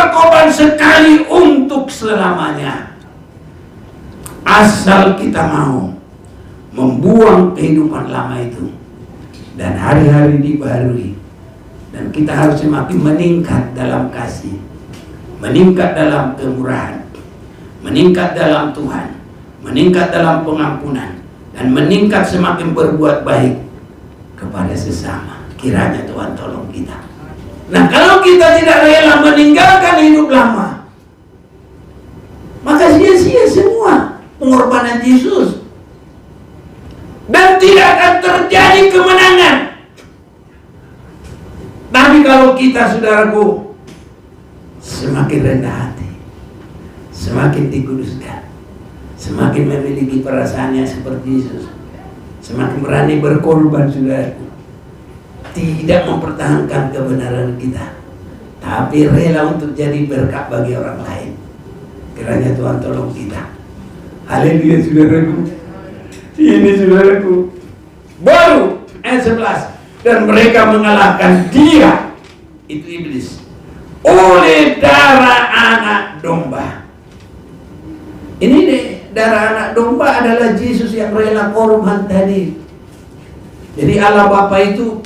berkorban sekali untuk selamanya. Asal kita mau membuang kehidupan lama itu dan hari-hari dibaharui, dan kita harus semakin meningkat dalam kasih, meningkat dalam kemurahan, meningkat dalam Tuhan, meningkat dalam pengampunan, dan meningkat semakin berbuat baik kepada sesama. Kiranya Tuhan tolong kita. Nah, kalau kita tidak rela meninggalkan hidup lama, maka sia-sia semua pengorbanan Yesus, dan tidak akan terjadi kemenangan. Tapi kalau kita, saudaraku, semakin rendah hati, semakin dikuduskan, semakin memiliki perasaannya seperti Yesus, semakin berani berkorban, saudaraku, tidak mempertahankan kebenaran kita, tapi rela untuk jadi berkat bagi orang lain. Kiranya Tuhan tolong kita. Haleluya, saudaraku. Ini, saudaraku, baru ayat 11. Dan mereka mengalahkan dia, itu iblis, oleh darah anak domba. Ini deh, darah anak domba adalah Yesus yang rela korban tadi. Jadi Allah Bapa itu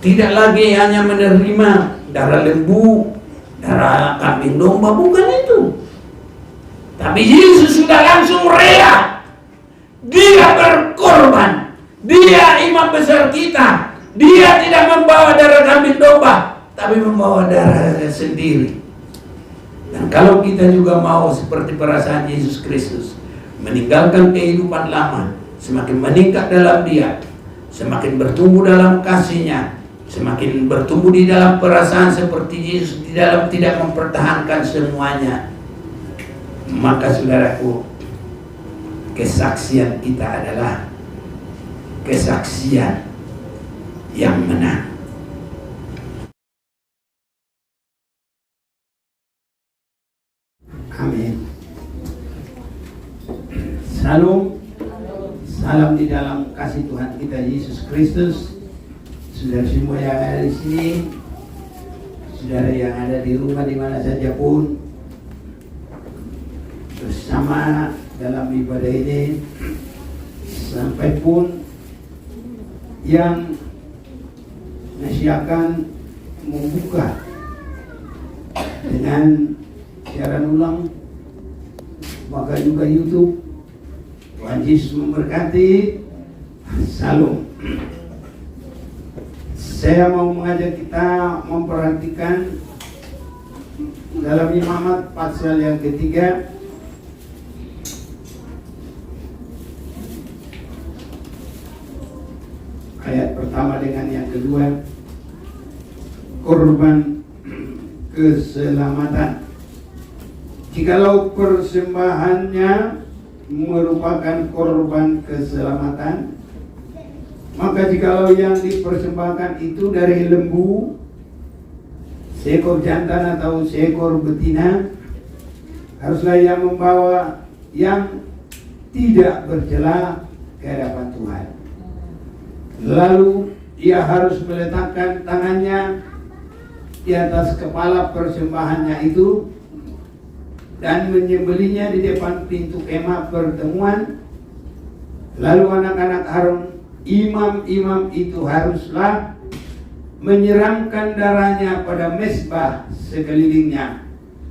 tidak lagi hanya menerima darah lembu, darah kambing domba, bukan itu. Tapi Yesus sudah langsung rela. Dia berkorban. Dia imam besar kita. Dia tidak membawa darah kambing domba, tapi membawa darahnya sendiri. Dan kalau kita juga mau seperti perasaan Yesus Kristus, meninggalkan kehidupan lama, semakin meningkat dalam Dia, semakin bertumbuh dalam kasih-Nya, semakin bertumbuh di dalam perasaan seperti Yesus, di dalam tidak mempertahankan semuanya, maka saudaraku, kesaksian kita adalah kesaksian yang menang. Amin. Salam, salam di dalam kasih Tuhan kita Yesus Kristus. Saudara semua yang ada di sini, saudara yang ada di rumah di mana saja pun, bersama dalam ibadah ini, sampai pun yang masih akan membuka dengan siaran ulang, maka juga YouTube. Tuhan Yesus memberkati. Salam. Saya mau mengajak kita memperhatikan dalam Imamat pasal yang ketiga, ayat pertama dengan yang kedua, korban keselamatan. Jikalau persembahannya merupakan korban keselamatan, maka jikalau yang dipersembahkan itu dari lembu, seekor jantan atau seekor betina, haruslah ia membawa yang tidak bercela ke hadapan Tuhan. Lalu ia harus meletakkan tangannya di atas kepala persembahannya itu dan menyembelihnya di depan pintu kemah pertemuan. Lalu anak-anak Harun, imam-imam itu haruslah menyiramkan darahnya pada mezbah sekelilingnya.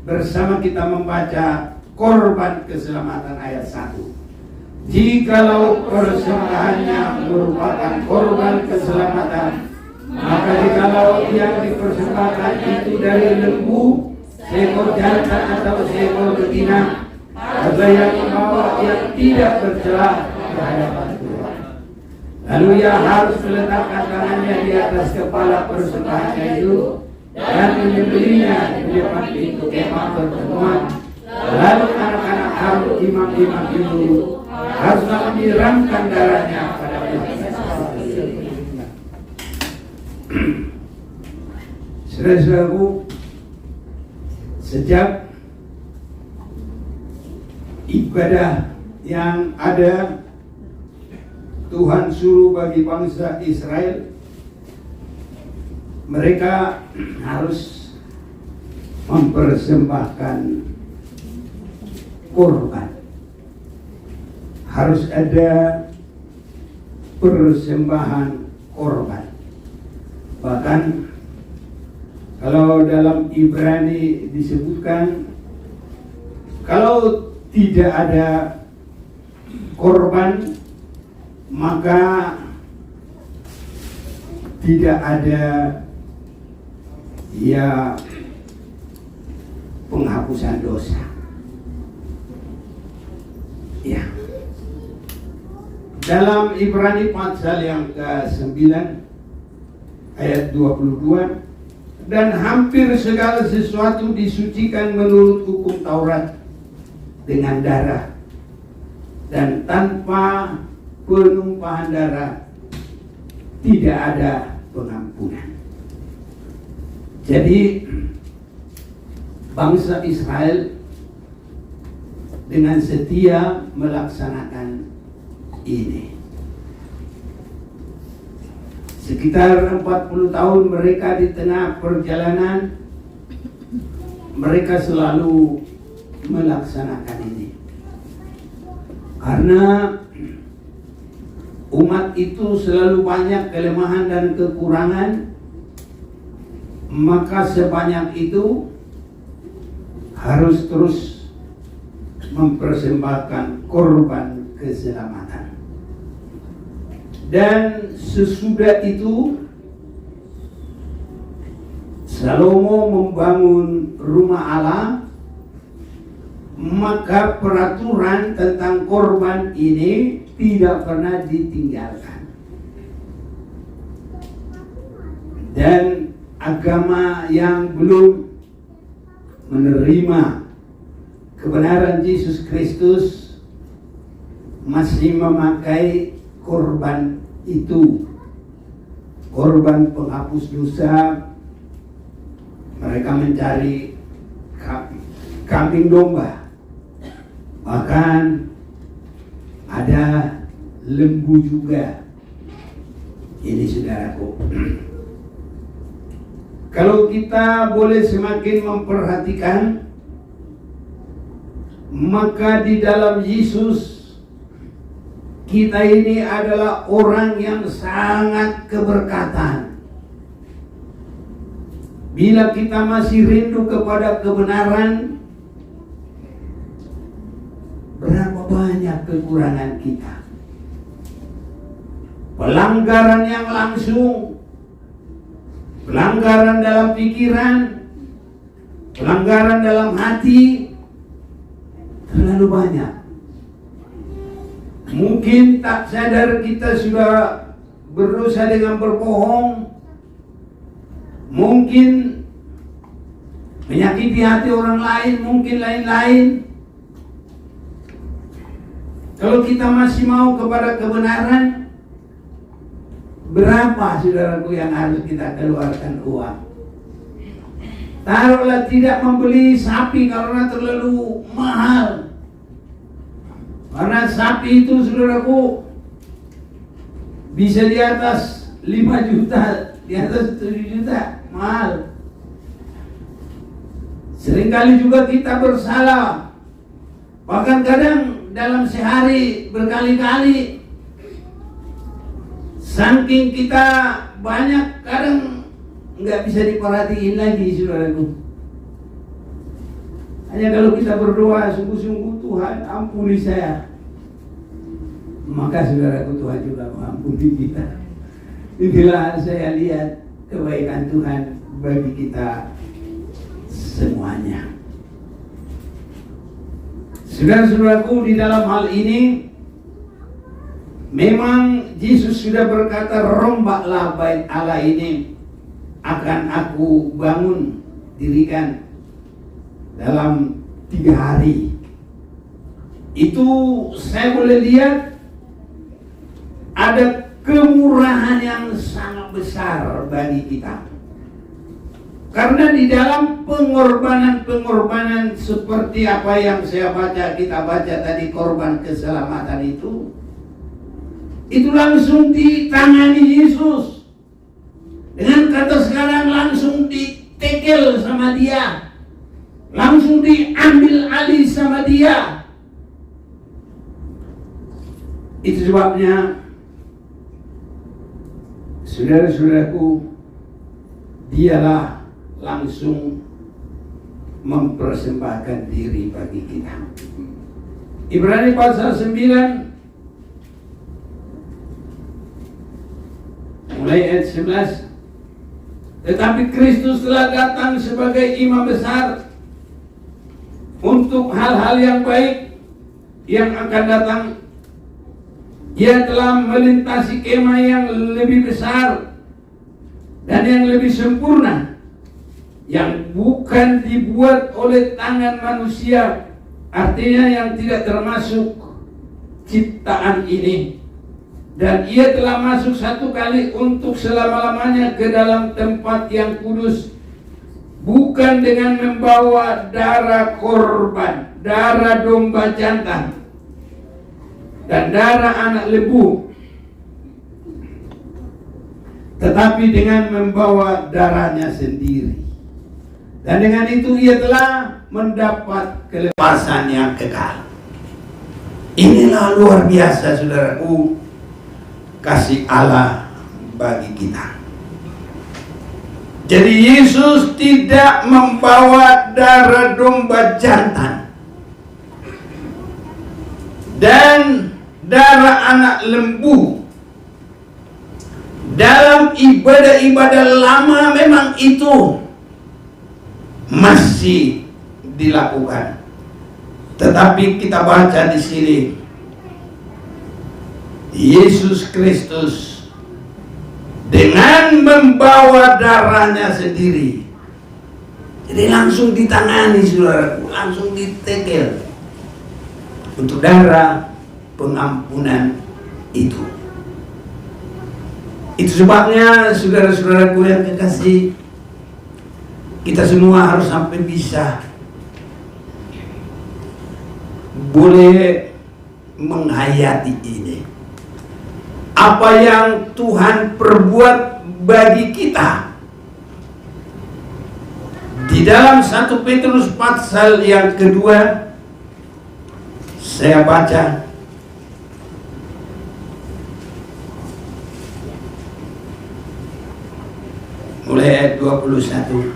Bersama kita membaca korban keselamatan ayat 1. Jikalau persembahannya merupakan korban keselamatan, maka jikalau yang dipersembahkan itu dari lembu, seekor jantan atau seekor betina, harga yang membawa yang tidak bercela ke hadapan Tuhan. Lalu ia harus meletakkan tangannya di atas kepala persembahannya itu dan menyembelihnya di depan pintu kemah pertemuan. Lalu anak-anak Harun, imam-imam itu haruslah menyiramkan darahnya pada saudara-saudaraku, sejak ibadah yang ada Tuhan suruh bagi bangsa Israel, mereka harus mempersembahkan korban. Harus ada persembahan korban. Bahkan kalau dalam Ibrani disebutkan, kalau tidak ada korban, maka tidak ada penghapusan dosa. Ya. Dalam Ibrani pasal yang ke-9 ayat 22, dan hampir segala sesuatu disucikan menurut hukum Taurat dengan darah, dan tanpa penumpahan darah tidak ada pengampunan. Jadi bangsa Israel dengan setia melaksanakan ini. Sekitar 40 tahun mereka di tengah perjalanan, mereka selalu melaksanakan ini. Karena umat itu selalu banyak kelemahan dan kekurangan, maka sebanyak itu harus terus mempersembahkan korban keselamatan. Dan sesudah itu Salomo membangun rumah Allah, maka peraturan tentang korban ini tidak pernah ditinggalkan. Dan agama yang belum menerima kebenaran Yesus Kristus masih memakai korban itu, korban penghapus dosa. Mereka mencari kambing domba, bahkan ada lembu juga. Ini saudaraku, kalau kita boleh semakin memperhatikan, maka di dalam Yesus kita ini adalah orang yang sangat keberkatan. Bila kita masih rindu kepada kebenaran, berapa banyak kekurangan kita. Pelanggaran yang langsung, pelanggaran dalam pikiran, pelanggaran dalam hati, terlalu banyak. Mungkin tak sadar kita sudah berdosa dengan berbohong, mungkin menyakiti hati orang lain, mungkin lain-lain. Kalau kita masih mau kepada kebenaran, berapa saudaraku yang harus kita keluarkan uang? Taruhlah tidak membeli sapi karena terlalu mahal. Karena sapi itu saudaraku bisa di atas 5 juta, di atas 7 juta, mahal. Seringkali juga kita bersalah, bahkan kadang dalam sehari berkali-kali. Saking kita banyak, kadang nggak bisa diperhatiin lagi saudaraku. Hanya kalau kita berdoa sungguh-sungguh, Tuhan ampuni saya, maka saudaraku Tuhan juga mengampuni kita. Inilah saya lihat kebaikan Tuhan bagi kita semuanya. Saudara-saudaraku, di dalam hal ini memang Yesus sudah berkata, rombaklah bait Allah ini, akan aku bangun, dirikan dalam 3 hari. Itu saya boleh lihat ada kemurahan yang sangat besar bagi kita. Karena di dalam pengorbanan seperti apa yang kita baca tadi, korban keselamatan itu langsung ditangani Yesus. Dengan kata sekarang langsung ditekel sama dia. langsung diambil alih sama dia. Itu sebabnya, saudara-saudaraku, dialah langsung mempersembahkan diri bagi kita. Ibrani pasal 9 mulai ayat 11. Tetapi Kristus telah datang sebagai imam besar untuk hal-hal yang baik yang akan datang. Ia telah melintasi kemah yang lebih besar dan yang lebih sempurna, yang bukan dibuat oleh tangan manusia, artinya yang tidak termasuk ciptaan ini. Dan ia telah masuk satu kali untuk selama-lamanya ke dalam tempat yang kudus, bukan dengan membawa darah korban, darah domba jantan, dan darah anak lembu, tetapi dengan membawa darahnya sendiri. Dan dengan itu ia telah mendapat kelepasan yang kekal. Inilah luar biasa, saudaraku, kasih Allah bagi kita. Jadi Yesus tidak membawa darah domba jantan dan darah anak lembu. Dalam ibadah-ibadah lama memang itu masih dilakukan. Tetapi kita baca di sini, Yesus Kristus dengan membawa darahnya sendiri. Jadi langsung ditangani, saudaraku, langsung ditekel untuk darah pengampunan itu. Itu sebabnya, saudara-saudaraku yang kekasih, kita semua harus sampai bisa boleh menghayati ini. Apa yang Tuhan perbuat bagi kita. Di dalam 1 Petrus pasal yang kedua, saya baca mulai ayat 21.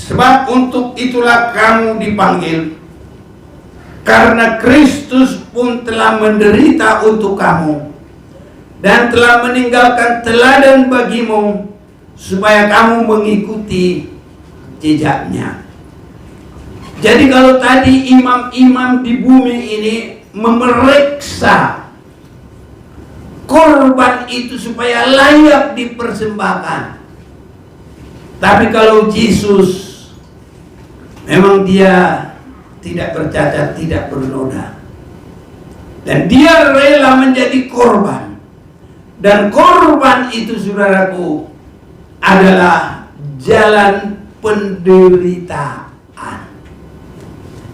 Sebab untuk itulah kamu dipanggil, karena Kristus pun telah menderita untuk kamu dan telah meninggalkan teladan bagimu, supaya kamu mengikuti jejaknya. Jadi kalau tadi imam-imam di bumi ini memeriksa korban itu supaya layak dipersembahkan, tapi kalau Yesus memang dia tidak bercacat, tidak bernoda, dan dia rela menjadi korban. Dan korban itu, saudaraku, adalah jalan penderitaan.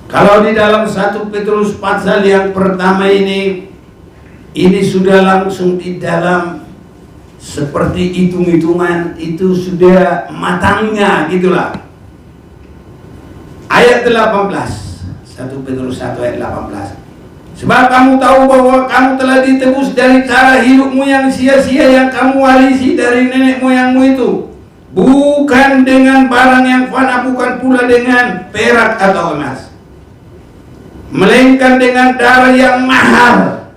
Kalau di dalam 1 Petrus pasal yang pertama ini sudah langsung di dalam seperti hitung-hitungan, itu sudah matangnya gitulah. Ayat 18, 1 Petrus 1 ayat 18. Sebab kamu tahu bahwa kamu telah ditebus dari cara hidupmu yang sia-sia yang kamu warisi dari nenek moyangmu itu, bukan dengan barang yang fana, bukan pula dengan perak atau emas, melainkan dengan darah yang mahal,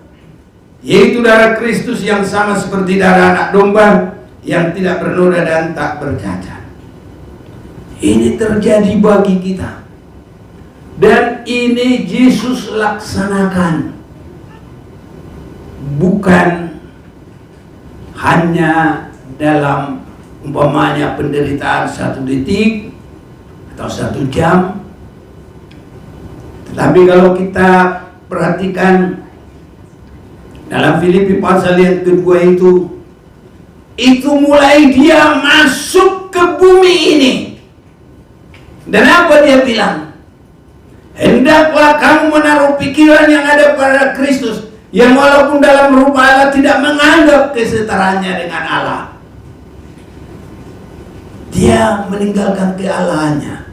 yaitu darah Kristus yang sama seperti darah anak domba yang tidak bernoda dan tak bercacat. Ini terjadi bagi kita. Dan ini Yesus laksanakan, bukan hanya dalam umpamanya penderitaan 1 detik atau 1 jam. Tetapi kalau kita perhatikan dalam Filipi pasal yang kedua itu mulai dia masuk ke bumi ini. Dan apa dia bilang? Hendaklah kamu menaruh pikiran yang ada pada Kristus, yang walaupun dalam rupa Allah tidak menganggap kesetaraannya dengan Allah. Dia meninggalkan kealahannya.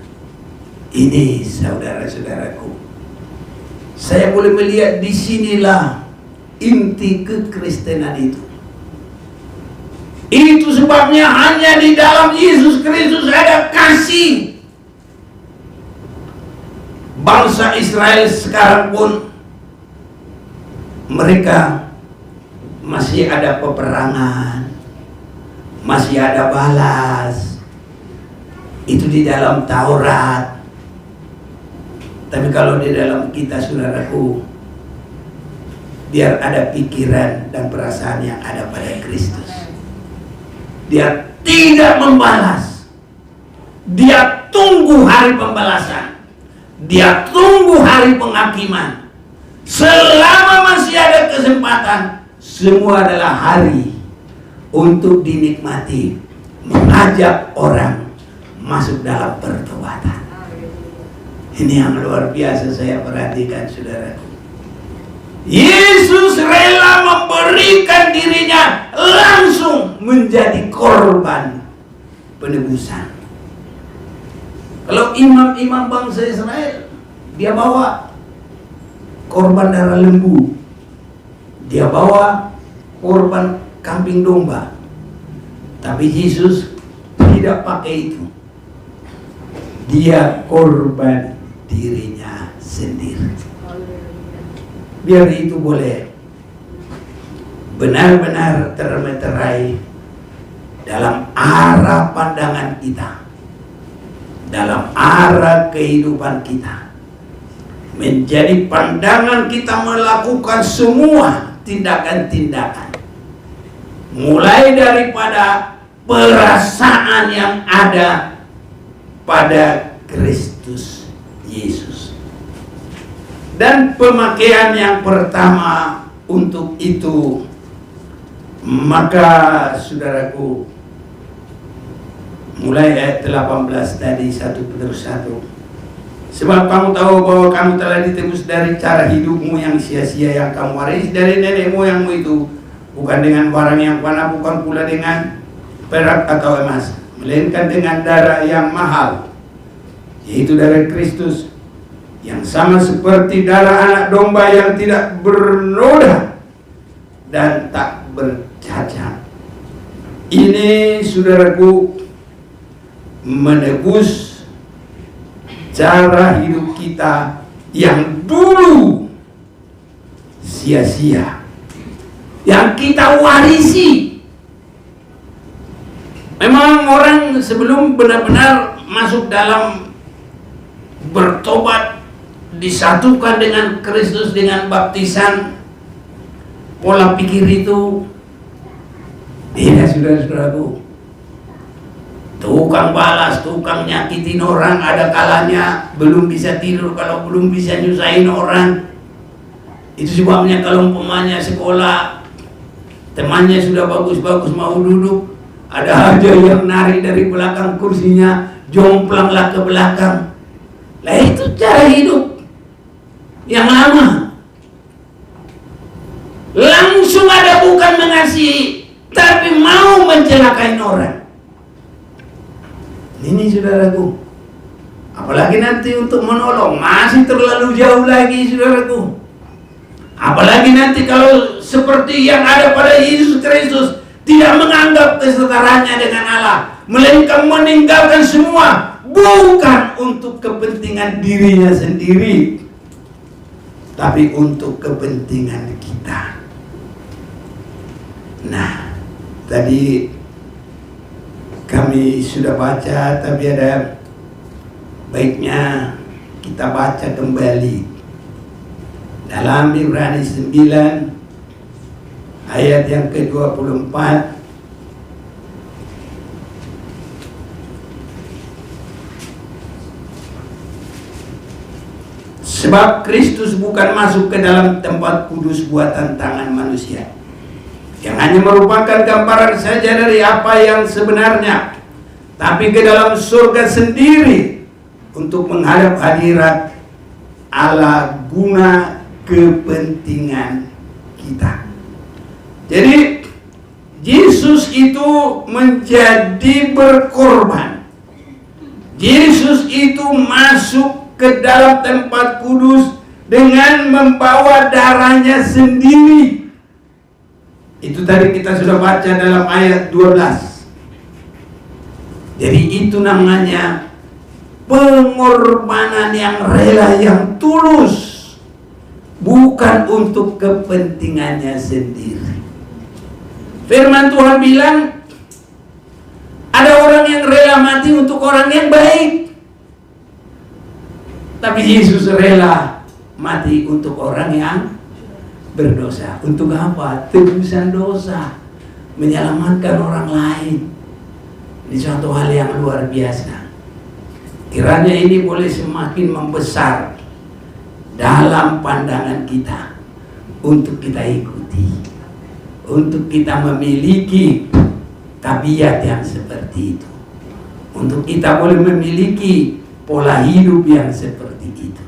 Ini saudara-saudaraku, saya boleh melihat di sinilah inti kekristenan itu. Itu sebabnya hanya di dalam Yesus Kristus ada kasih. Bangsa Israel sekarang pun mereka masih ada peperangan, masih ada balas. Itu di dalam Taurat. Tapi kalau di dalam kita, saudaraku, biar ada pikiran dan perasaan yang ada pada Kristus. Dia tidak membalas. Dia tunggu hari pembalasan. Dia tunggu hari penghakiman. Selama masih ada kesempatan, semua adalah hari untuk dinikmati, mengajak orang masuk dalam pertobatan. Ini yang luar biasa saya perhatikan, saudaraku. Yesus rela memberikan dirinya langsung menjadi korban penebusan. Kalau imam-imam bangsa Israel, dia bawa korban darah lembu, dia bawa korban kambing domba. Tapi Yesus tidak pakai itu. Dia korban dirinya sendiri. Biar itu boleh benar-benar termeterai dalam arah pandangan kita, dalam arah kehidupan kita, menjadi pandangan kita melakukan semua tindakan-tindakan, mulai daripada perasaan yang ada pada Kristus Yesus. Dan pemakaian yang pertama untuk itu, maka saudaraku, mulai ayat 18 tadi, 1 Petrus 1. Sebab kamu tahu bahwa kamu telah ditebus dari cara hidupmu yang sia-sia yang kamu warisi dari nenek moyangmu itu, bukan dengan barang yang fana, bukan pula dengan perak atau emas, melainkan dengan darah yang mahal, yaitu darah Kristus, yang sama seperti darah anak domba yang tidak bernoda dan tak bercacat. Ini, saudaraku, menebus cara hidup kita yang dulu sia-sia, yang kita warisi. Memang orang sebelum benar-benar masuk dalam bertobat, disatukan dengan Kristus dengan baptisan, pola pikir itu beda, saudara-saudaraku. Tukang balas, tukang nyakitin orang, ada kalanya belum bisa tidur kalau belum bisa nyusahin orang. Itu sebabnya kalau umpamanya sekolah, temannya sudah bagus-bagus mau duduk, ada aja yang narik dari belakang kursinya, jomplanglah ke belakang. Lah itu cara hidup yang lama. Langsung ada bukan mengasihi, tapi mau mencelakai orang. Ini, saudaraku, apalagi nanti untuk menolong masih terlalu jauh lagi, saudaraku. Apalagi nanti kalau seperti yang ada pada Yesus Kristus, tidak menganggap kesetaranya dengan Allah, melainkan meninggalkan semua, bukan untuk kepentingan dirinya sendiri, tapi untuk kepentingan kita. Nah, tadi kami sudah baca, tapi ada baiknya kita baca kembali dalam Ibrani 9 ayat yang ke-24. Sebab Kristus bukan masuk ke dalam tempat kudus buatan tangan manusia, yang hanya merupakan gambaran saja dari apa yang sebenarnya, tapi ke dalam surga sendiri untuk menghadap hadirat Allah guna kepentingan kita. Jadi Yesus itu menjadi berkorban. Yesus itu masuk ke dalam tempat kudus dengan membawa darahnya sendiri. Itu tadi kita sudah baca dalam ayat 12. Jadi itu namanya pengorbanan yang rela, yang tulus. Bukan untuk kepentingannya sendiri. Firman Tuhan bilang, ada orang yang rela mati untuk orang yang baik. Tapi Yesus rela mati untuk orang yang berdosa. Untuk apa? Tebusan dosa. Menyelamatkan orang lain. Ini suatu hal yang luar biasa. Kiranya ini boleh semakin membesar dalam pandangan kita, untuk kita ikuti, untuk kita memiliki tabiat yang seperti itu, untuk kita boleh memiliki pola hidup yang seperti itu.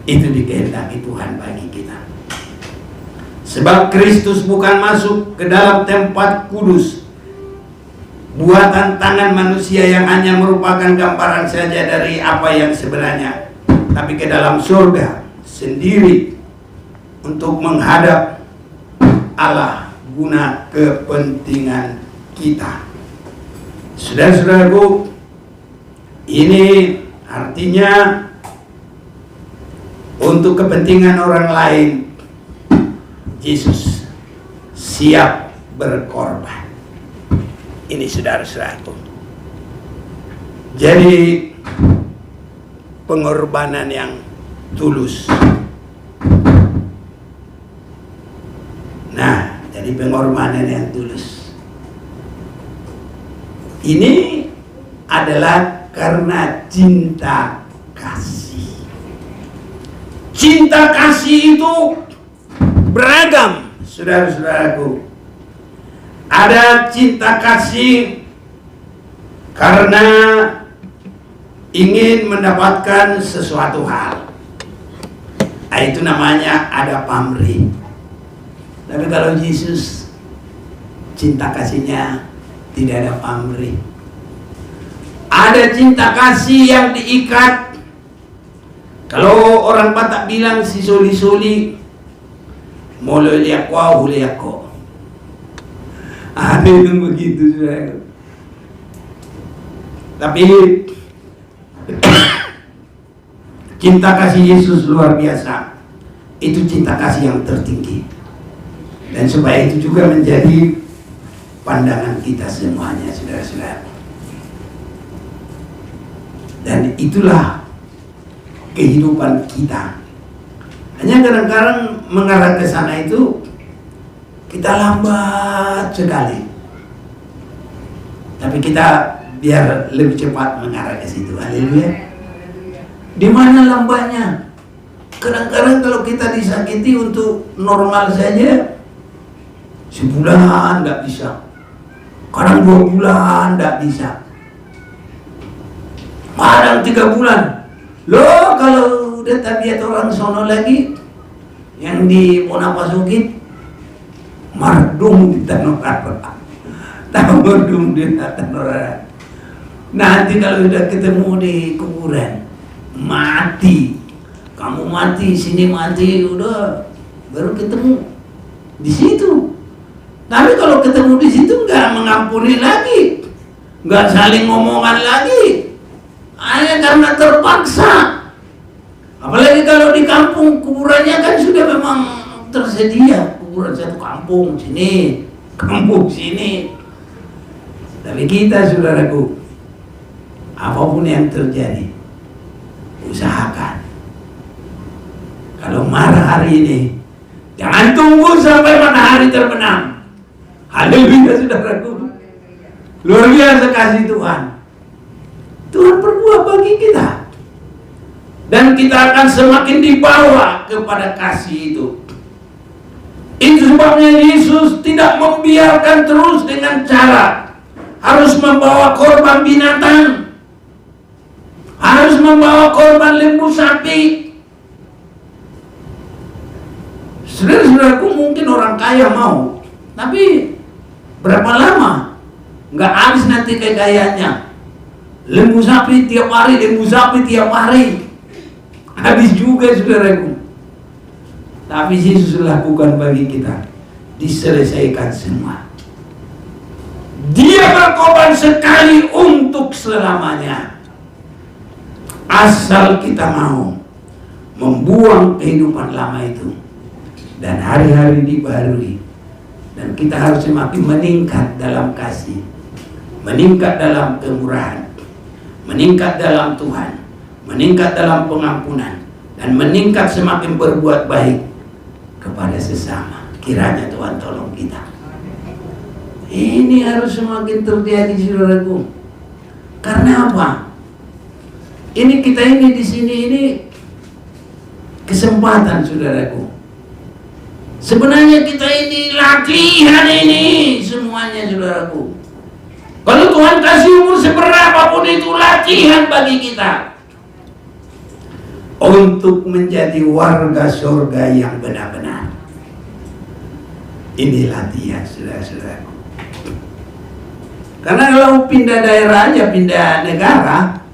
Itu dikehendaki Tuhan bagi kita. Sebab Kristus bukan masuk ke dalam tempat kudus buatan tangan manusia yang hanya merupakan gambaran saja dari apa yang sebenarnya, tapi ke dalam surga sendiri untuk menghadap Allah guna kepentingan kita. Saudara-saudaraku, ini artinya untuk kepentingan orang lain Yesus siap berkorban. Ini saudara-saudaraku. Jadi pengorbanan yang tulus. Nah, jadi pengorbanan yang tulus ini adalah karena cinta kasih. Cinta kasih itu beragam, saudara-saudaraku. Ada cinta kasih karena ingin mendapatkan sesuatu hal. Nah, itu namanya ada pamrih. Tapi kalau Yesus, cinta kasihnya tidak ada pamrih. Ada cinta kasih yang diikat. Kalau orang Batak bilang si soli-soli, molo liakwa huliako. Ada yang begitu, saudara. Tapi cinta kasih Yesus luar biasa. Itu cinta kasih yang tertinggi. Dan supaya itu juga menjadi pandangan kita semuanya, saudara-saudara. Dan itulah kehidupan kita. Hanya kadang-kadang mengarah ke sana itu kita lambat sekali. Tapi kita biar lebih cepat mengarah ke situ. Haleluya. Di mana lambatnya? Kadang-kadang kalau kita disakiti untuk normal saja, sebulan tidak bisa. Kadang 2 bulan tidak bisa. Kadang 3 bulan. Loh, kalau udah tabiat orang sono lagi, yang di Monapasukit, mardum di Tanorara. Tahu mardum di Tanorara. Nanti kalau udah ketemu di kuburan, mati. Kamu mati, sini mati, udah baru ketemu di situ. Tapi kalau ketemu di situ nggak mengampuni lagi, nggak saling ngomongan lagi. Hanya karena terpaksa. Apalagi kalau di kampung, kuburannya kan sudah memang tersedia. Kuburan satu kampung sini, kampung sini. Tapi kita, saudaraku, apapun yang terjadi, usahakan. Kalau marah hari ini, jangan tunggu sampai matahari terbenam. Haleluya, saudaraku. Luar biasa kasih Tuhan. Tuhan berbuat bagi kita. Dan kita akan semakin dibawa kepada kasih itu. Itu sebabnya Yesus tidak membiarkan terus dengan cara harus membawa korban binatang, harus membawa korban lembu sapi. Saudara-saudaraku, mungkin orang kaya mau, tapi Berapa lama? Nggak habis nanti kekayaannya. Lembu sapi tiap hari, lembu sapi tiap hari. Habis juga, saudaraku. Tapi Yesus lakukan bagi kita, diselesaikan semua. Dia berkorban sekali untuk selamanya. Asal kita mau membuang kehidupan lama itu dan hari-hari dibarui. Dan kita harus semakin meningkat dalam kasih, meningkat dalam kemurahan, meningkat dalam Tuhan, meningkat dalam pengampunan, dan meningkat semakin berbuat baik kepada sesama. Kiranya Tuhan tolong kita. Ini harus semakin terjadi, saudaraku. Karena apa? Ini kita ini di sini ini kesempatan, saudaraku. Sebenarnya kita ini latihan ini semuanya, saudaraku. Kalau Tuhan kasih umur seberapapun itu latihan bagi kita untuk menjadi warga surga yang benar-benar. Ini latihan, saudara-saudaraku. Karena kalau pindah daerah aja, pindah negara,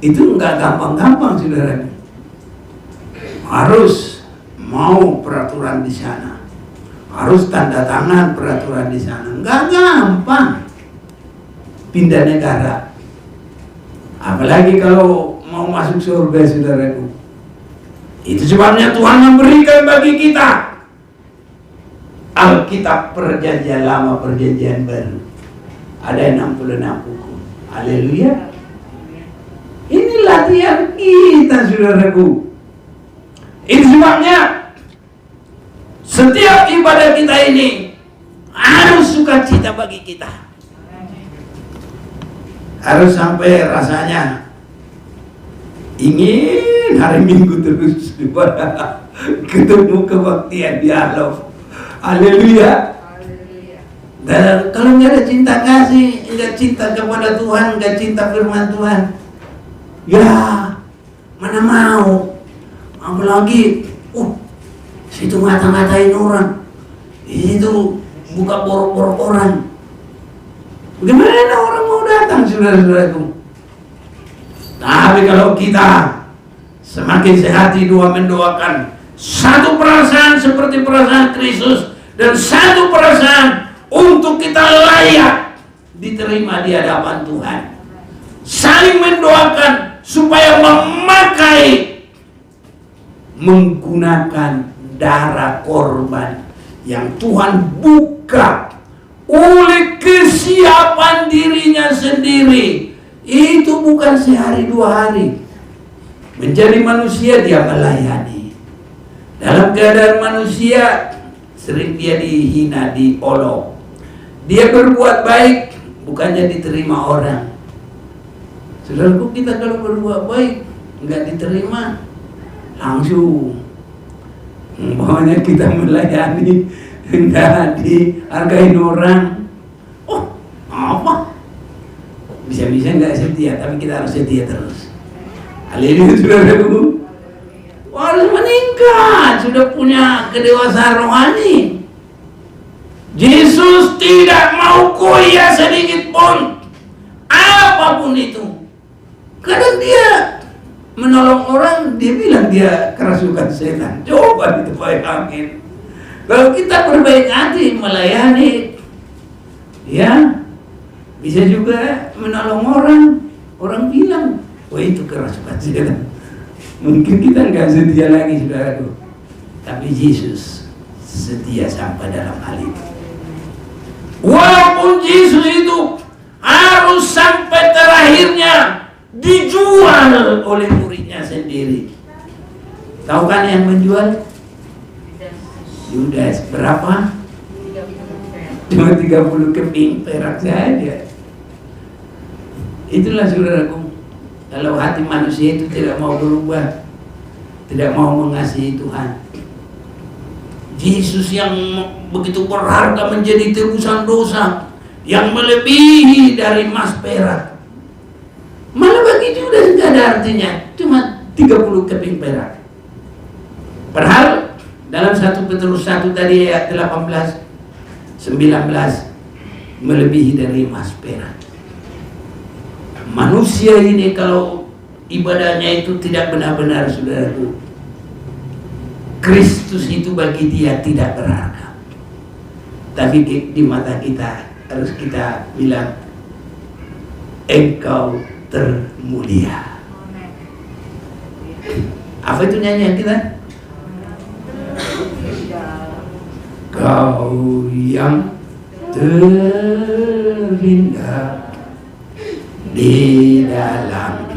itu nggak gampang-gampang, saudara. Harus mau peraturan di sana, harus tanda tangan peraturan di sana. Nggak gampang pindah negara. Apalagi kalau mau masuk surga, saudaraku. Itu sebabnya Tuhan memberikan bagi kita Alkitab Perjanjian Lama, Perjanjian Baru. Ada 66 buku. Haleluya. Ini latihan kita, saudaraku. Itu sebabnya setiap ibadah kita ini harus sukacita bagi kita. Harus sampai rasanya ingin hari Minggu terus ketemu kebaktian dialog. Haleluya. Dan kalau nggak ada cinta kasih, nggak cinta kepada Tuhan, nggak cinta firman Tuhan, ya mana mau. Apalagi situ ngata-ngatain orang, itu buka borok-borok orang. Gimana orang mau datang, saudara-saudaraku? Tapi kalau kita semakin sehati dua mendoakan, satu perasaan seperti perasaan Kristus, dan satu perasaan untuk kita layak diterima di hadapan Tuhan. Saling mendoakan supaya menggunakan darah korban yang Tuhan buka oleh kesiapan dirinya sendiri. Itu bukan sehari dua hari. Menjadi manusia dia melayani. Dalam keadaan manusia sering dia dihina, diolok. Dia berbuat baik, bukannya diterima orang. Saudaraku, kita kalau berbuat baik nggak diterima, langsung pokoknya kita melayani, nggak dihargain orang. Oh, apa? Bisa-bisa nggak setia, tapi kita harus setia terus. Haleluya, saudaraku. Harus meningkat, sudah punya kedewasaan rohani. Yesus tidak mau kuliah sedikit pun, apapun itu. Kadang dia menolong orang, dia bilang dia kerasukan setan. Coba itu bayangin. Kalau kita berbaik hati melayani, ya bisa juga menolong orang. Orang bilang, wah itu kerasukan setan. Mungkin kita nggak setia lagi, saudaraku. Tapi Yesus setia sampai dalam hal itu. Walaupun Yesus itu harus sampai terakhirnya dijual oleh muridnya sendiri. Tahu kan yang menjual? Yudas. Berapa? Cuma 30 keping perak saja. Itulah, saudaraku. Kalau hati manusia itu tidak mau berubah, tidak mau mengasihi Tuhan. Yesus yang begitu berharga menjadi tebusan dosa yang melebihi dari emas perak, malah bagi Judas tidak ada artinya, cuma 30 keping perak. Padahal dalam 1 Petrus 1 tadi ayat 18, melebihi dari emas perak. Manusia ini kalau ibadahnya itu tidak benar-benar, saudaraku, Kristus itu bagi dia tidak berharga. Tapi di mata kita harus kita bilang, engkau termulia. Apa itu nyanyian kita? Kau yang terindah di dalam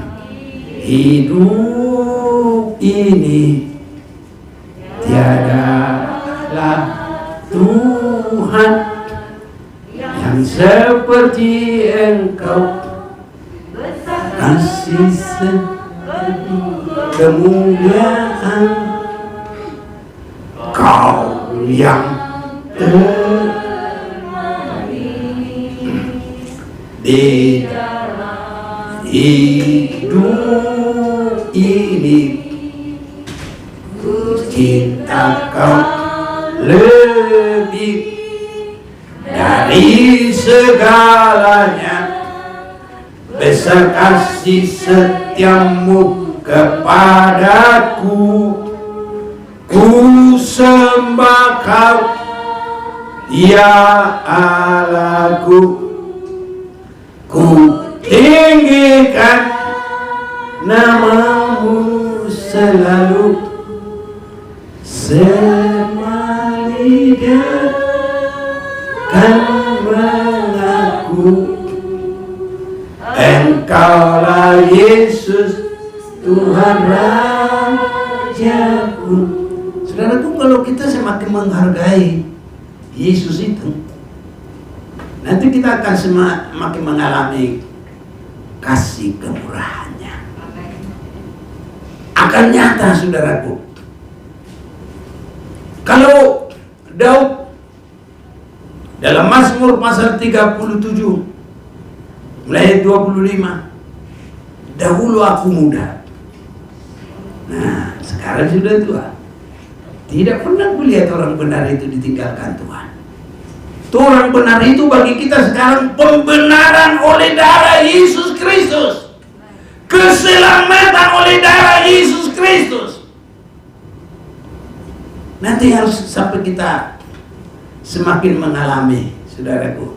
hidup ini, tiadalah Tuhan yang seperti engkau, kasih kemuliaan. Kau yang di hidup ini, cinta kau lebih dari segalanya, besar kasih setiamu kepadaku, ku sembah kau ya Allahku, ku tinggikan namamu selalu, semua lidah kan mengaku engkaulah Yesus Tuhan Rajaku. Saudaraku, kalau kita semakin menghargai Yesus itu, nanti kita akan semakin mengalami kasih kemurahannya. Akan nyata, saudaraku. Kalau Daud dalam Mazmur pasal 37 mulai 25, dahulu aku muda, nah sekarang sudah tua, tidak pernah kulihat orang benar itu ditinggalkan Tuhan. Orang benar itu bagi kita sekarang pembenaran oleh darah Yesus Kristus, keselamatan oleh darah Yesus Kristus. Nanti harus sampai kita semakin mengalami, saudaraku.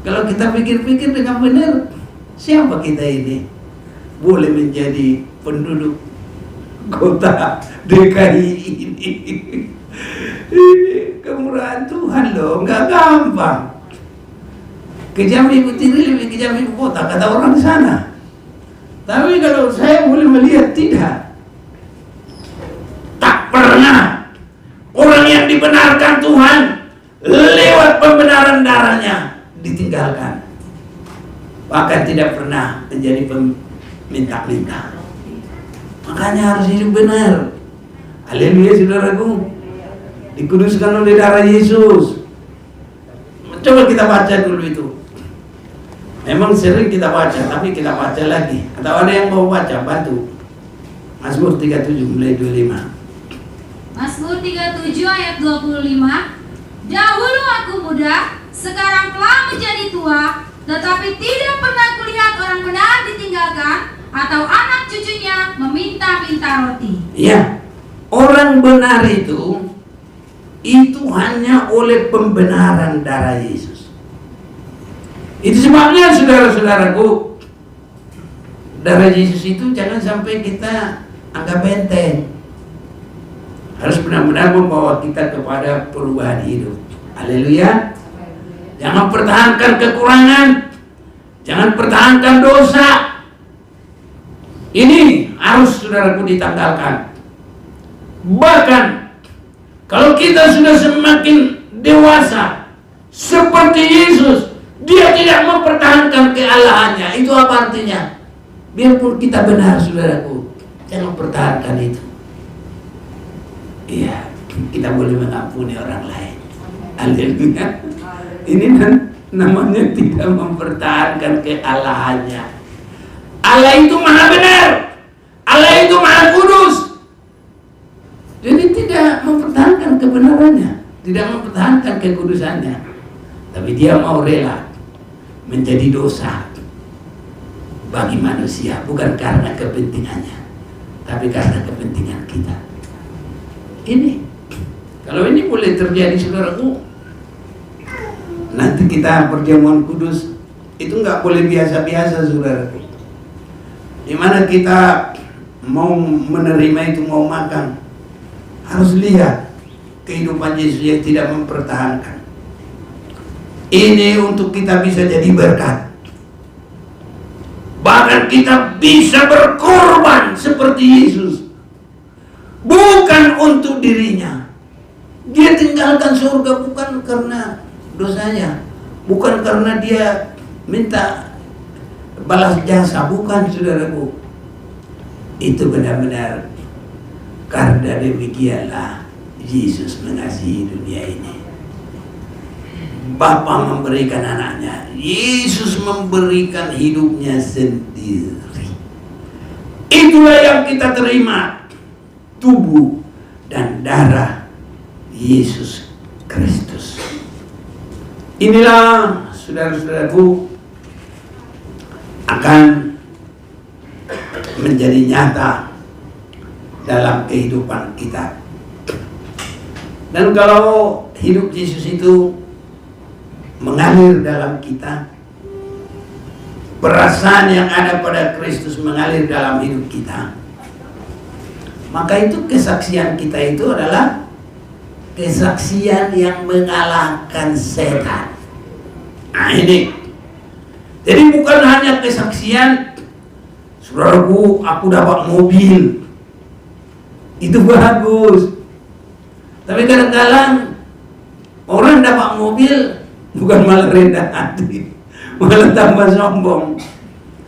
Kalau kita pikir-pikir dengan benar, siapa kita ini boleh menjadi penduduk kota DKI ini? Kemurahan Tuhan loh, nggak gampang. Kejam ibu tiri lebih kejam ibu kota, kata orang di sana. Tapi kalau saya boleh melihat, tidak. Tak pernah orang yang dibenarkan Tuhan lewat pembenaran darahnya ditinggalkan. Bahkan tidak pernah menjadi peminta-minta. Makanya harus hidup benar. Haleluya, saudaraku. Dikuduskan oleh darah Yesus. Coba kita baca dulu itu. Memang sering kita baca, tapi kita baca lagi. Atau ada yang mau baca, bantu. Mazmur 37 mulai 25. Mazmur 37 ayat 25. Dahulu aku muda, sekarang telah menjadi tua, tetapi tidak pernah kulihat orang benar ditinggalkan atau anak cucunya meminta-minta roti. Ya, orang benar itu hanya oleh pembenaran darah Yesus. Itu sebabnya, saudara-saudaraku, darah Yesus itu jangan sampai kita anggap enteng. Harus benar-benar membawa kita kepada perubahan hidup. Haleluya. Jangan pertahankan kekurangan, jangan pertahankan dosa. Ini harus, saudaraku, ditanggalkan. Bahkan kalau kita sudah semakin dewasa seperti Yesus, dia tidak mempertahankan kealahannya. Itu apa artinya? Biarpun kita benar, saudaraku, jangan pertahankan itu. Iya, kita boleh mengampuni orang lain. Haleluya. Ini namanya tidak mempertahankan kealahannya. Allah itu maha benar, Allah itu maha kudus. Jadi tidak mempertahankan kebenarannya. tidak mempertahankan kekudusannya, tapi dia mau rela menjadi dosa bagi manusia, bukan karena kepentingannya, tapi karena kepentingan kita. Ini, kalau ini boleh terjadi, saudaraku, nanti kita perjamuan kudus itu nggak boleh biasa-biasa, saudaraku. Dimana kita mau menerima itu, mau makan, harus lihat kehidupan Yesus yang tidak mempertahankan. Ini untuk kita bisa jadi berkat. Bahkan kita bisa berkorban seperti Yesus. Bukan untuk dirinya. Dia tinggalkan surga bukan karena dosanya, bukan karena dia minta balas jasa, bukan, saudaraku. Itu benar-benar karena demikianlah Yesus mengasihi dunia ini. Bapa memberikan anaknya, Yesus memberikan hidupnya sendiri. Itulah yang kita terima, tubuh dan darah Yesus Kristus. Inilah, saudara-saudaraku, akan menjadi nyata dalam kehidupan kita. Dan kalau hidup Yesus itu mengalir dalam kita, perasaan yang ada pada Kristus mengalir dalam hidup kita, maka itu kesaksian kita itu adalah kesaksian yang mengalahkan setan. Nah ini, jadi bukan hanya kesaksian, saudaraku, aku dapat mobil, itu bagus. Tapi kadang-kadang orang dapat mobil bukan malah rendah hati, malah tambah sombong.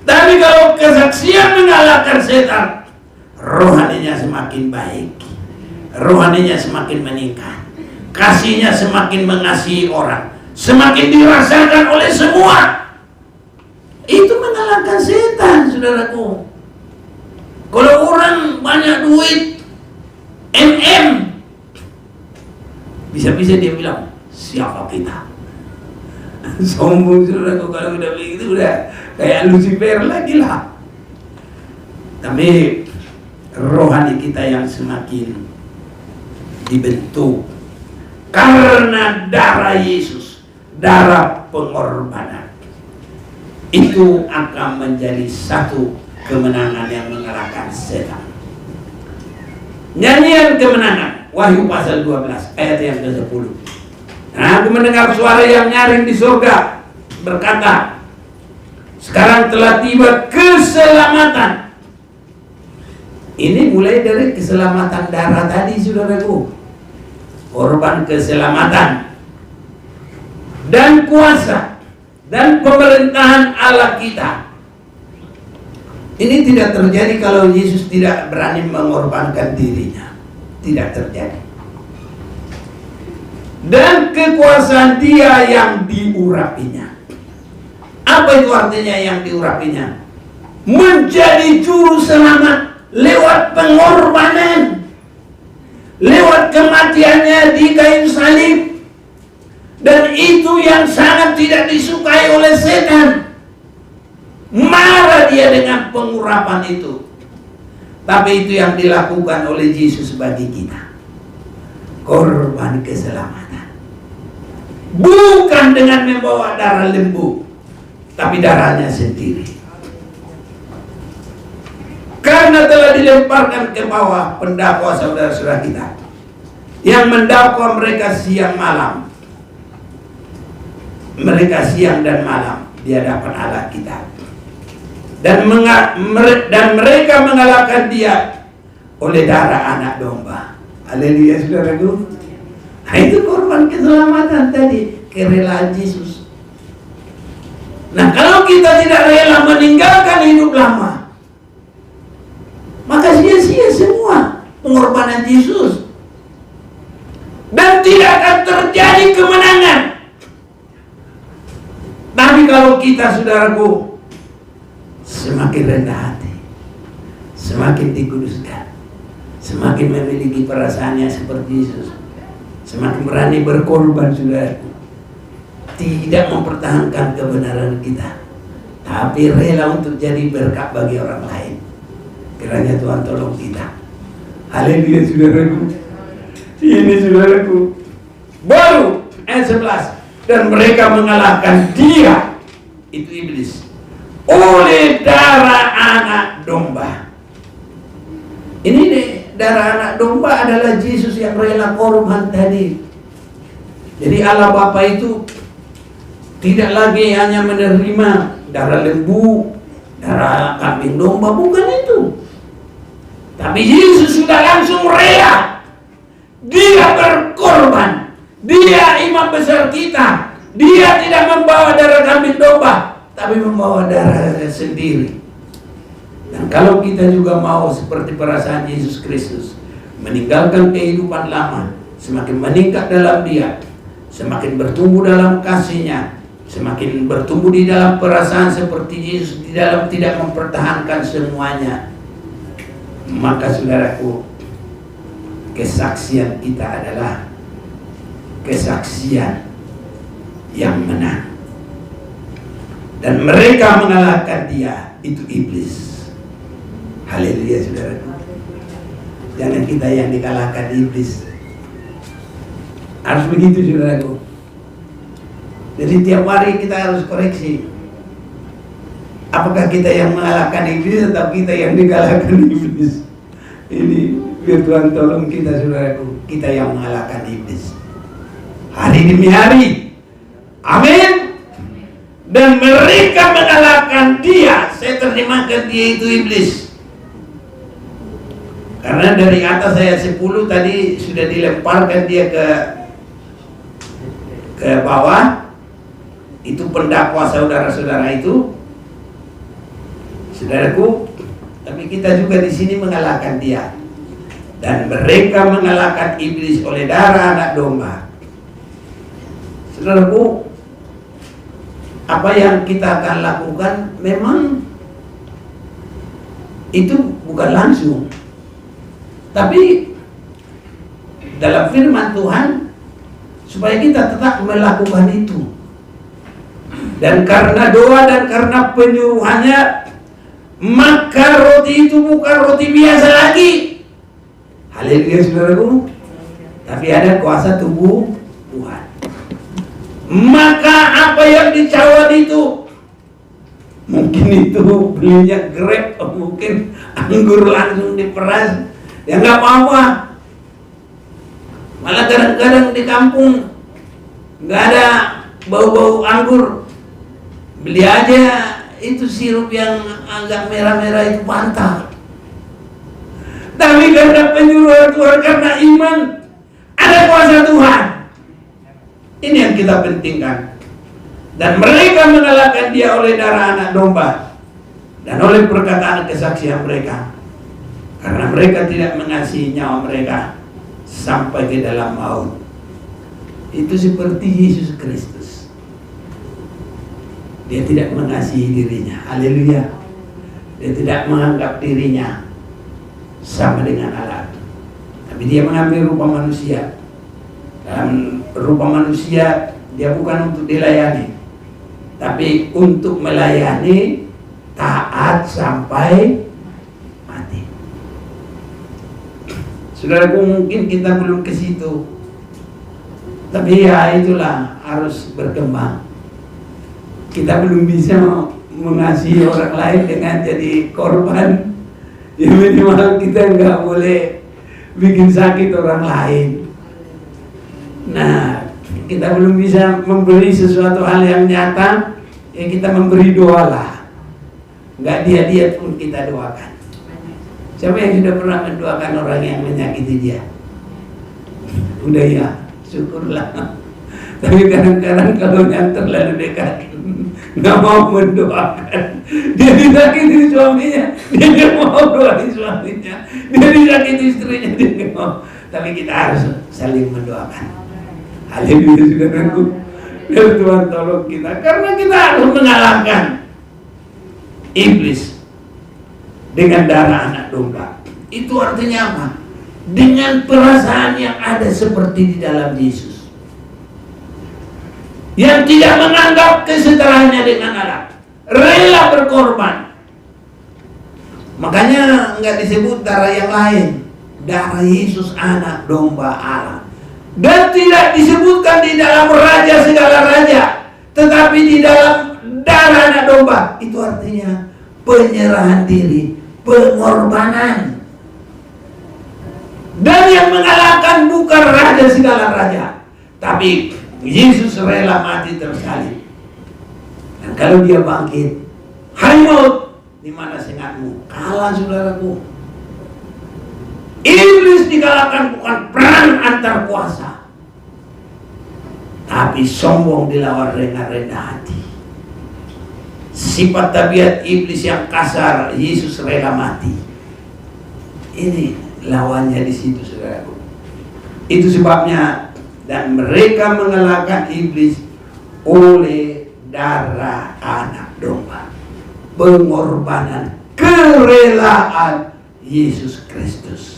Tapi kalau kesaksian mengalahkan setan, rohaninya semakin baik, rohaninya semakin meningkat, kasihnya semakin mengasihi orang, semakin dirasakan oleh semua. Itu mengalahkan setan, saudaraku. Kalau orang banyak duit, bisa-bisa dia bilang, siapa kita? Sombong, saudaraku. Kalau udah begitu udah kayak Lucifer lagi lah. Tapi rohani kita yang semakin dibentuk karena darah Yesus, darah pengorbanan, itu akan menjadi satu kemenangan yang mengalahkan setan. Nyanyian kemenangan, Wahyu pasal 12 ayat yang ke-10. Nah, aku mendengar suara yang nyaring di surga berkata, sekarang telah tiba keselamatan. Ini mulai dari keselamatan darah tadi, saudaraku, korban keselamatan, dan kuasa dan pemerintahan Allah kita. Ini tidak terjadi kalau Yesus tidak berani mengorbankan dirinya. Tidak terjadi. Dan kekuasaan Dia yang diurapinya. Apa itu artinya yang diurapinya? Menjadi juru selamat lewat pengorbanan, lewat kematiannya di kayu salib. Dan itu yang sangat tidak disukai oleh setan. Marah dia dengan pengurapan itu. Tapi itu yang dilakukan oleh Yesus bagi kita. Korban keselamatan. Bukan dengan membawa darah lembu, tapi darahnya sendiri. Karena telah dilemparkan ke bawah pendakwa saudara-saudara kita, yang mendakwa mereka siang malam. Mereka siang dan malam di hadapan Allah kita. Dan mereka mengalahkan dia oleh darah anak domba. Haleluya, saudaraku. Nah, itu korban keselamatan tadi, kerelaan Yesus. Nah, kalau kita tidak rela meninggalkan hidup lama, maka sia-sia semua pengorbanan Yesus. Dan tidak akan terjadi kemenangan. Tapi kalau kita, saudaraku, semakin rendah hati, semakin dikuduskan, semakin memiliki perasaannya seperti Yesus, semakin berani berkorban, saudaraku. Tidak mempertahankan kebenaran kita, tapi rela untuk jadi berkat bagi orang lain. Kiranya Tuhan tolong kita. Haleluya, saudaraku. Ini, saudaraku, baru ayat 11. Dan mereka mengalahkan dia, itu iblis, oleh darah anak domba. Ini deh, darah anak domba adalah Yesus yang rela korban tadi. Jadi Allah Bapa itu tidak lagi hanya menerima darah lembu, darah kambing domba, bukan itu. Tapi Yesus sudah langsung rela. Dia berkorban. Dia imam besar kita. Dia tidak membawa darah kambing domba, tapi membawa darah sendiri. Dan kalau kita juga mau seperti perasaan Yesus Kristus, meninggalkan kehidupan lama, semakin meningkat dalam Dia, semakin bertumbuh dalam kasih-Nya, semakin bertumbuh di dalam perasaan seperti Yesus, di dalam tidak mempertahankan semuanya, maka saudaraku, kesaksian kita adalah kesaksian yang menang. Dan mereka mengalahkan dia, itu iblis. Haleluya, saudaraku. Jangan kita yang dikalahkan iblis. Harus begitu, saudaraku. Jadi tiap hari kita harus koreksi. Apakah kita yang mengalahkan iblis atau kita yang dikalahkan iblis? Ini biar Tuhan tolong kita, saudaraku. Kita yang mengalahkan iblis hari demi hari. Amin. Dan mereka mengalahkan dia. Saya terjemahkan dia itu iblis, karena dari atas ayat 10 tadi sudah dilemparkan dia ke bawah. Itu pendakwa saudara-saudara itu, saudaraku. Tapi kita juga di sini mengalahkan dia. Dan mereka mengalahkan iblis oleh darah anak domba. Saudaraku, apa yang kita akan lakukan memang itu bukan langsung, tapi dalam firman Tuhan supaya kita tetap melakukan itu. Dan karena doa dan karena penyuruhannya, maka roti itu bukan roti biasa lagi. Haleluya, saudaraku. Tapi ada kuasa tubuh Tuhan. Maka apa yang dicawan itu, mungkin itu belinya grab, mungkin anggur langsung diperas, ya nggak apa-apa. Malah kadang-kadang di kampung nggak ada bau-bau anggur, beli aja itu sirup yang agak merah-merah itu mantap. Tapi karena penyuluhan Tuhan, karena iman, ada kuasa Tuhan. Ini yang kita pentingkan. Dan mereka mengalahkan dia oleh darah anak domba dan oleh perkataan kesaksian mereka. Karena mereka tidak mengasihi nyawa mereka sampai ke dalam maut. Itu seperti Yesus Kristus. Dia tidak mengasihi dirinya. Haleluya. Dia tidak menganggap dirinya sama dengan Allah. Tapi dia mengambil rupa manusia. Dalam rupa manusia, dia bukan untuk dilayani, tapi untuk melayani, taat sampai mati. Saudaraku, mungkin kita belum ke situ, tapi ya itulah, harus berkembang. Kita belum bisa mengasihi orang lain dengan jadi korban. Ya minimal kita nggak boleh bikin sakit orang lain. Nah, kita belum bisa memberi sesuatu hal yang nyata, ya kita memberi doa lah. Nggak dia pun kita doakan. Siapa yang sudah pernah mendoakan orang yang menyakiti dia? Udah ya, syukurlah. Tapi kadang-kadang kalau yang terlalu dekat, nggak mau mendoakan. Dia disakiti suaminya, dia nggak mau doain suaminya. Dia disakiti istrinya, dia nggak mau. Tapi kita harus saling mendoakan. Haleluya, saudaraku. Biar Tuhan tolong kita, karena kita harus mengalahkan iblis dengan darah anak domba. Itu artinya apa? dengan perasaan yang ada seperti di dalam Yesus, yang tidak menganggap kesetaraannya dengan Allah, rela berkorban. Makanya nggak disebut darah yang lain, darah Yesus anak domba Allah. Dan tidak disebutkan di dalam raja segala raja, tetapi di dalam darah anak domba. Itu artinya penyerahan diri, pengorbanan. Dan yang mengalahkan bukan raja segala raja, tapi Yesus rela mati tersalib. Dan kalau dia bangkit, hai maut, di mana sengatmu? Kalah, saudaraku. Iblis dikalahkan bukan perang antar kuasa, tapi sombong dilawan rendah hati. Sifat tabiat iblis yang kasar, Yesus rela mati. Ini lawannya di situ, saudaraku. Itu sebabnya, dan mereka mengalahkan iblis oleh darah anak domba, pengorbanan, kerelaan Yesus Kristus.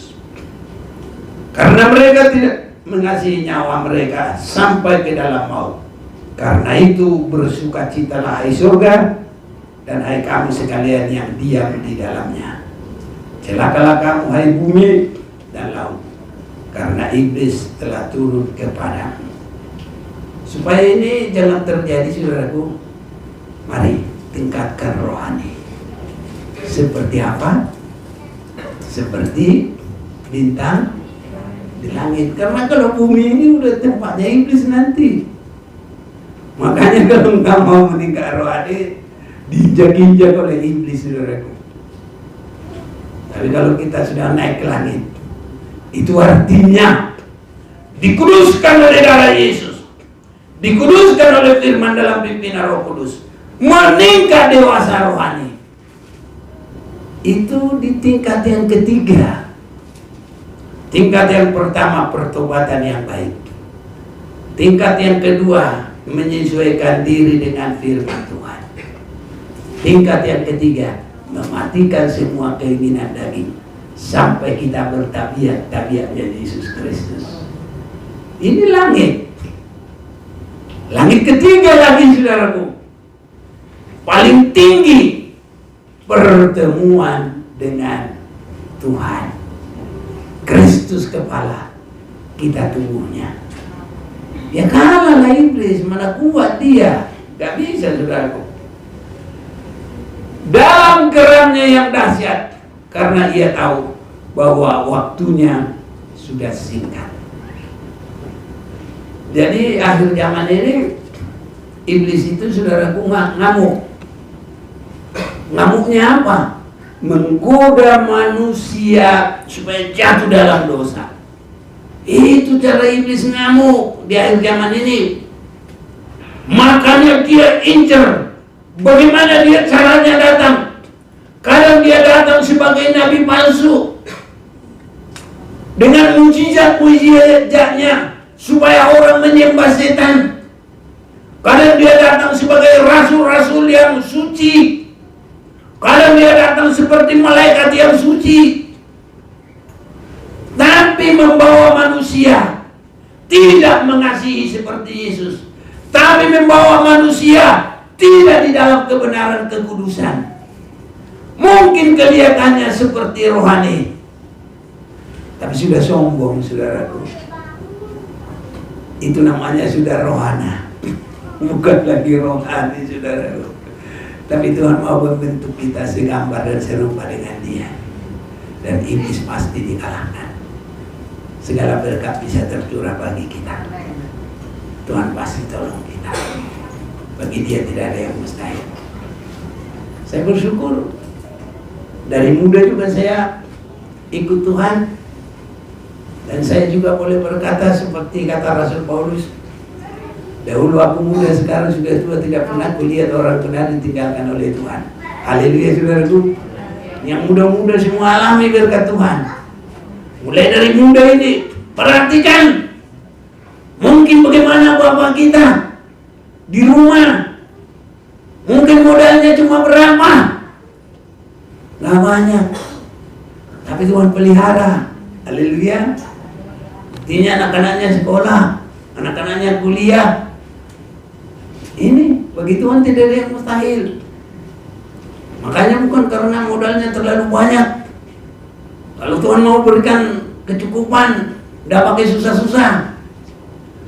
Karena mereka tidak mengasihi nyawa mereka sampai ke dalam maut. Karena itu bersukacitalah hai surga, dan hai kamu sekalian yang diam di dalamnya. Celakalah kamu hai bumi dan laut, karena iblis telah turun kepadamu. Supaya ini jangan terjadi, saudaraku, mari tingkatkan rohani. Seperti apa? Seperti bintang di langit. Karena kalau bumi ini udah tempatnya iblis nanti. Makanya kalau nggak mau meningkat rohani, diinjak-injak oleh iblis, saudaraku. Tapi kalau kita sudah naik ke langit, itu artinya dikuduskan oleh darah Yesus, dikuduskan oleh firman dalam pimpinan Roh Kudus, meningkat dewasa rohani. Itu di tingkat yang ketiga. Tingkat yang pertama, pertobatan yang baik. Tingkat yang kedua, menyesuaikan diri dengan firman Tuhan. Tingkat yang ketiga, mematikan semua keinginan daging sampai kita bertabiat-tabiatnya Yesus Kristus. Ini langit. Langit ketiga lagi, saudaraku. Paling tinggi, pertemuan dengan Tuhan. Kristus kepala, kita tubuhnya. Ya kalah lah iblis, mana kuat dia. Gak bisa, saudaraku. Dalam geramnya yang dahsyat, karena ia tahu bahwa waktunya sudah singkat. Jadi akhir zaman ini iblis itu, saudaraku, ngamuk. Ngamuknya apa? Menggoda manusia supaya jatuh dalam dosa. Itu cara iblis ngamuk di akhir zaman ini. Makanya dia incer. Bagaimana dia caranya datang? Kadang dia datang sebagai nabi palsu dengan mujizat-mujizatnya supaya orang menyembah setan. Kadang dia datang sebagai rasul-rasul yang suci. Kadang dia datang seperti malaikat yang suci, tapi membawa manusia tidak mengasihi seperti Yesus, tapi membawa manusia tidak di dalam kebenaran kekudusan. Mungkin kelihatannya seperti rohani, tapi sudah sombong, saudaraku. Itu namanya sudah rohana, bukan lagi rohani, saudaraku. Tapi Tuhan mau membentuk kita segambar dan serupa dengan Dia. Dan iblis pasti dikalahkan. Segala berkat bisa tercurah bagi kita. Tuhan pasti tolong kita. Bagi Dia tidak ada yang mustahil. Saya bersyukur. Dari muda juga saya ikut Tuhan. Dan saya juga boleh berkata seperti kata Rasul Paulus, dahulu aku muda, sekarang sudah tua, tidak pernah kulihat orang benar ditinggalkan oleh Tuhan. Haleluya, saudaraku. Yang muda-muda semua alami berkat Tuhan. Mulai dari muda ini, perhatikan. Mungkin bagaimana bapak kita di rumah. Mungkin modalnya cuma berapa? Gak banyak. Tapi Tuhan pelihara. Haleluya. Artinya anak-anaknya sekolah, anak-anaknya kuliah. Ini bagi Tuhan tidak ada yang mustahil. Makanya bukan karena modalnya terlalu banyak. Kalau Tuhan mau berikan kecukupan, tidak pakai susah-susah.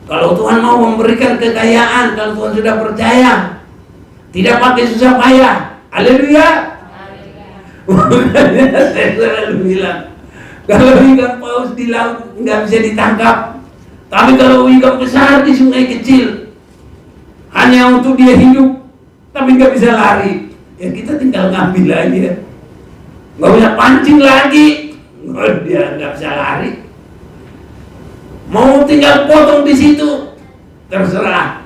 Kalau Tuhan mau memberikan kekayaan, kalau Tuhan sudah percaya, tidak pakai susah payah. Haleluya. Saya selalu bilang, kalau ikan paus di laut nggak bisa ditangkap, tapi kalau ikan besar di sungai kecil, hanya untuk dia hidup, tapi nggak bisa lari, ya kita tinggal ngambil aja, nggak usah pancing lagi, dia nggak bisa lari. Mau tinggal potong di situ, terserah.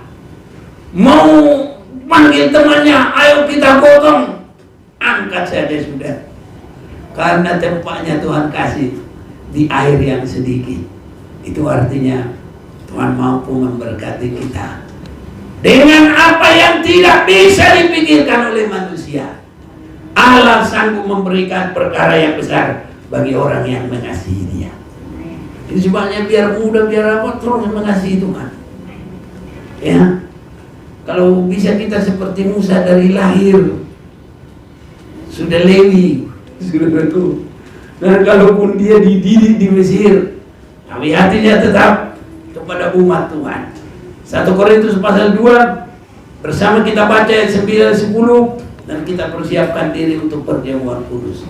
Mau panggil temannya, ayo kita potong, angkat saja sudah. Karena tempatnya Tuhan kasih di air yang sedikit. Itu artinya Tuhan mampu memberkati kita dengan apa yang tidak bisa dipikirkan oleh manusia. Allah sanggup memberikan perkara yang besar bagi orang yang mengasihi Dia. Ini sebabnya biar muda, biar apa, terus mengasihi Tuhan. Ya, kalau bisa kita seperti Musa dari lahir sudah Lewi, sudah itu. Dan kalaupun dia dididik di Mesir, tapi hatinya tetap kepada umat Tuhan. 1 Korintus pasal 2 bersama kita baca ayat 9-10 dan kita persiapkan diri untuk perjamuan kudus.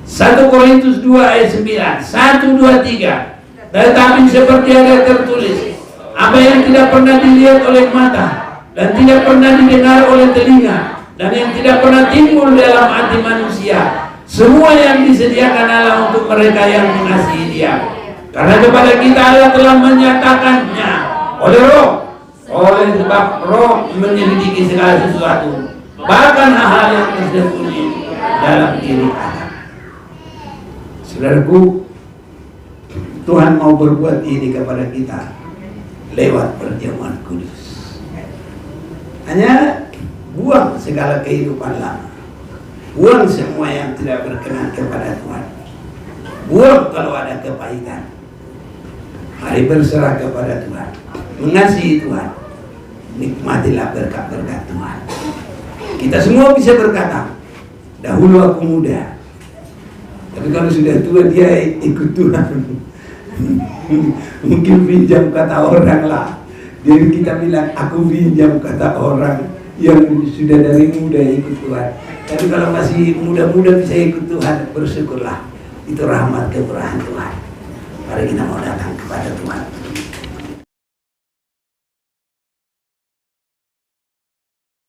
1 Korintus 2 ayat 9, 1, 2, 3. Tetapi seperti ada tertulis, apa yang tidak pernah dilihat oleh mata dan tidak pernah didengar oleh telinga dan yang tidak pernah timbul dalam hati manusia, semua yang disediakan Allah untuk mereka yang mengasihi Dia. Karena kepada kita Allah telah menyatakannya oleh Roh, oleh sebab Roh menyelidiki segala sesuatu, bahkan hal-hal yang tersembunyi dalam diri Allah. Saudaraku, Tuhan mau berbuat ini kepada kita lewat perjamuan kudus. Hanya buang segala kehidupan lama, buang semua yang tidak berkenan kepada Tuhan, buang kalau ada kepahitan. Mari berserah kepada Tuhan, mengasihi Tuhan, nikmatilah berkat-berkat Tuhan. Kita semua bisa berkata, dahulu aku muda, tapi kalau sudah tua dia ikut Tuhan. Mungkin pinjam kata orang lah. Jadi kita bilang, aku pinjam kata orang yang sudah dari muda ikut Tuhan. Tapi kalau masih muda-muda bisa ikut Tuhan, bersyukurlah. Itu rahmat kemurahan Tuhan. Mari kita mau datang kepada Tuhan.